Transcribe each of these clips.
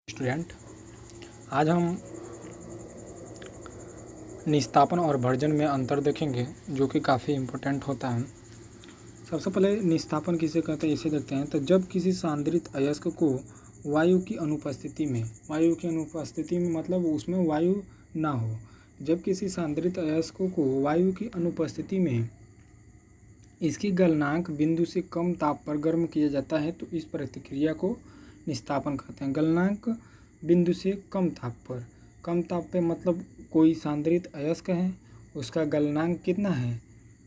Student, आज हम निस्तापन और भर्जन में अंतर देखेंगे जो कि काफ़ी इम्पोर्टेंट होता है। सबसे पहले निस्तापन किसे कहते हैं इसे देखते हैं। तो जब किसी सांद्रित अयस्क को वायु की अनुपस्थिति में मतलब उसमें वायु ना हो, जब किसी सांद्रित अयस्क को वायु की अनुपस्थिति में इसकी गलनांक बिंदु से कम ताप पर गर्म किया जाता है तो इस प्रतिक्रिया को निस्तापन कहते हैं। गलनांक बिंदु से कम ताप पे मतलब कोई सांद्रित अयस्क है, उसका गलनांक कितना है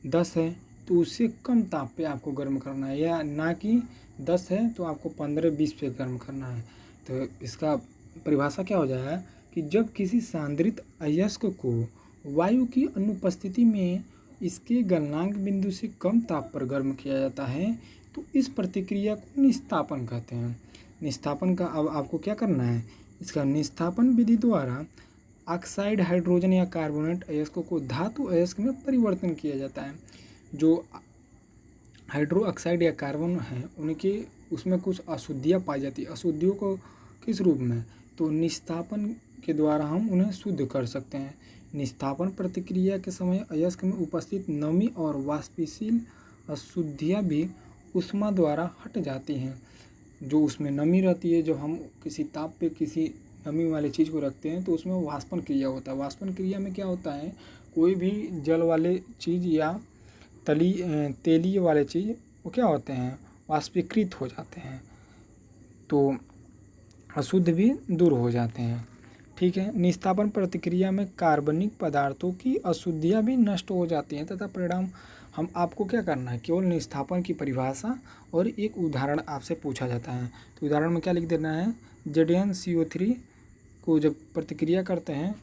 10 है, तो उससे कम ताप पे आपको गर्म करना है, या ना कि 10 है तो आपको 15-20 पे गर्म करना है। तो इसका परिभाषा क्या हो जाएगा कि जब किसी सांद्रित अयस्क को वायु की अनुपस्थिति में इसके गलनांक बिंदु से कम ताप पर गर्म किया जाता है तो इस प्रतिक्रिया को निस्तापन कहते हैं। निस्तापन का अब आपको क्या करना है, इसका निस्तापन विधि द्वारा ऑक्साइड हाइड्रोजन या कार्बोनेट अयस्कों को धातु अयस्क में परिवर्तन किया जाता है। जो हाइड्रो ऑक्साइड या कार्बन है उनके उसमें कुछ अशुद्धियाँ पाई जाती है। अशुद्धियों को किस रूप में, तो निस्तापन के द्वारा हम उन्हें शुद्ध कर सकते हैं। निस्तापन प्रक्रिया के समय अयस्क में उपस्थित नमी और वाष्पशील अशुद्धियाँ भी ऊष्मा द्वारा हट जाती हैं। जो उसमें नमी रहती है, जब हम किसी ताप पे किसी नमी वाली चीज़ को रखते हैं तो उसमें वाष्पन क्रिया होता है। वाष्पन क्रिया में क्या होता है, कोई भी जल वाले चीज़ या तेलीय वाले चीज़ वो क्या होते हैं, वाष्पीकृत हो जाते हैं, तो अशुद्ध भी दूर हो जाते हैं। ठीक है। निस्तापन प्रतिक्रिया में कार्बनिक पदार्थों की अशुद्धियाँ भी नष्ट हो जाती हैं तथा परिणाम हम आपको क्या करना है, केवल निस्तापन की परिभाषा और एक उदाहरण आपसे पूछा जाता है। तो उदाहरण में क्या लिख देना है, ZnCO3 को जब प्रतिक्रिया करते हैं,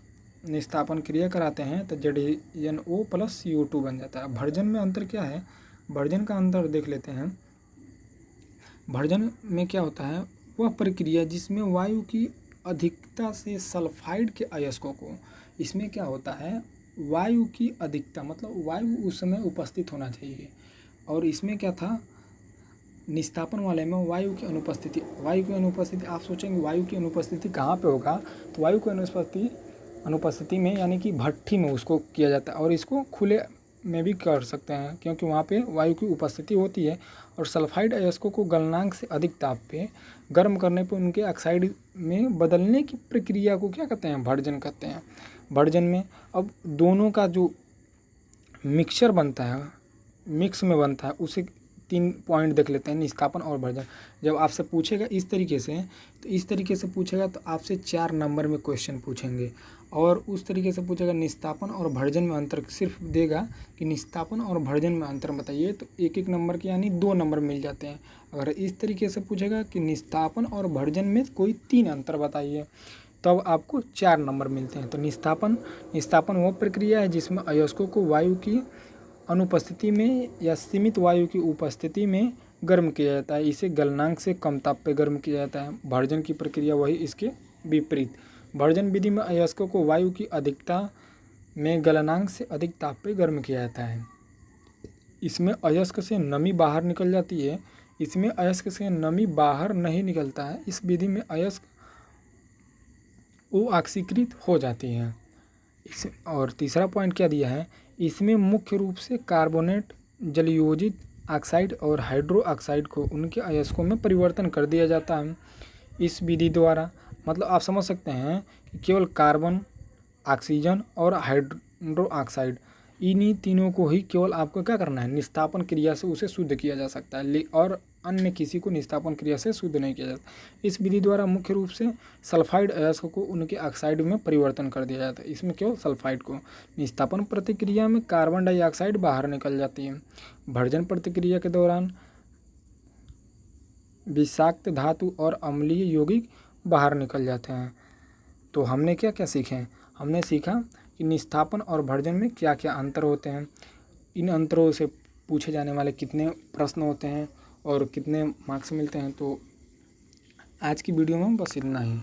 निस्तापन क्रिया कराते हैं तो ZnO + CO2 बन जाता है। भर्जन में अंतर क्या है, भर्जन का अंतर देख लेते हैं। भर्जन में क्या होता है, वह प्रक्रिया जिसमें वायु की अधिकता से सल्फाइड के अयस्कों को, इसमें क्या होता है वायु की अधिकता मतलब वायु उस समय उपस्थित होना चाहिए, और इसमें क्या था निस्तापन वाले में वायु की अनुपस्थिति आप सोचेंगे वायु की अनुपस्थिति कहाँ पे होगा, तो वायु की अनुपस्थिति में यानी कि भट्ठी में उसको किया जाता है, और इसको खुले में भी कर सकते हैं क्योंकि वहाँ पे वायु की उपस्थिति होती है। और सल्फाइड अयस्कों को गलनांक से अधिक ताप पे गर्म करने पे उनके ऑक्साइड में बदलने की प्रक्रिया को क्या कहते हैं, भर्जन कहते हैं। भर्जन में अब दोनों का जो मिक्सचर बनता है, मिक्स में बनता है, उसे 3 पॉइंट देख लेते हैं, निस्तापन और भर्जन। जब आपसे पूछेगा इस तरीके से, तो इस तरीके से पूछेगा तो आपसे 4 नंबर में क्वेश्चन पूछेंगे, और उस तरीके से पूछेगा निस्तापन और भर्जन में अंतर, सिर्फ देगा कि निस्तापन और भर्जन में अंतर बताइए, तो 1-1 नंबर के यानी 2 नंबर मिल जाते हैं। अगर इस तरीके से पूछेगा कि निस्तापन और भर्जन में कोई 3 अंतर बताइए, तब आपको 4 नंबर मिलते हैं। तो निस्तापन वह प्रक्रिया है जिसमें अयस्कों को वायु की अनुपस्थिति में या सीमित वायु की उपस्थिति में गर्म किया जाता है, इसे गलनांक से कम ताप पे गर्म किया जाता है। भर्जन की प्रक्रिया वही इसके विपरीत। भर्जन विधि में अयस्कों को वायु की अधिकता में गलनांक से अधिक ताप पे गर्म किया जाता है। इसमें अयस्क से नमी बाहर निकल जाती है, इसमें अयस्क से नमी बाहर नहीं निकलता है। इस विधि में अयस्क वो ऑक्सीकृत हो जाती हैं। और तीसरा पॉइंट क्या दिया है, इसमें मुख्य रूप से कार्बोनेट, जलयोजित ऑक्साइड और हाइड्रो ऑक्साइड को उनके अयस्कों में परिवर्तन कर दिया जाता है इस विधि द्वारा। मतलब आप समझ सकते हैं कि केवल कार्बन, ऑक्सीजन और हाइड्रो ऑक्साइड, इन्हीं तीनों को ही केवल आपको क्या करना है, निस्तापन क्रिया से उसे शुद्ध किया जा सकता है, और अन्य किसी को निस्तापन क्रिया से शुद्ध नहीं किया जाता। इस विधि द्वारा मुख्य रूप से सल्फाइड अयस्क को उनके ऑक्साइड में परिवर्तन कर दिया जाता है, इसमें केवल सल्फाइड को। निस्तापन प्रतिक्रिया में कार्बन डाइऑक्साइड बाहर निकल जाती है। भर्जन प्रतिक्रिया के दौरान विषाक्त धातु और अम्लीय यौगिक बाहर निकल जाते हैं। तो हमने क्या क्या सीखे, हमने सीखा कि निस्तापन और भर्जन में क्या क्या अंतर होते हैं, इन अंतरों से पूछे जाने वाले कितने प्रश्न होते हैं और कितने मार्क्स मिलते हैं। तो आज की वीडियो में बस इतना ही।